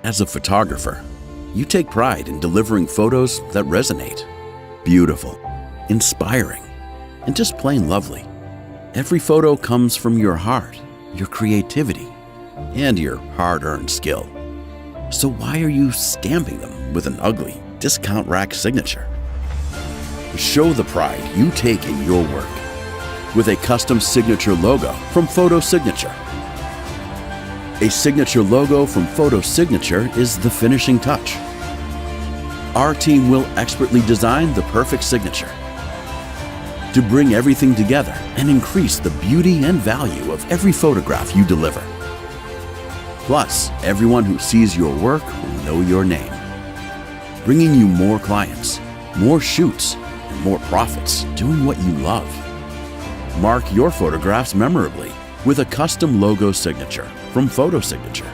As a photographer, you take pride in delivering photos that resonate. Beautiful, inspiring, and just plain lovely. Every photo comes from your heart, your creativity, and your hard-earned skill. So why are you stamping them with an ugly discount rack signature? Show the pride you take in your work with a custom signature logo from PhotoSigniture. A signature logo from PhotoSigniture is the finishing touch. Our team will expertly design the perfect signature to bring everything together and increase the beauty and value of every photograph you deliver. Plus, everyone who sees your work will know your name, bringing you more clients, more shoots, and more profits doing what you love. Mark your photographs memorably with a custom logo signature from PhotoSigniture.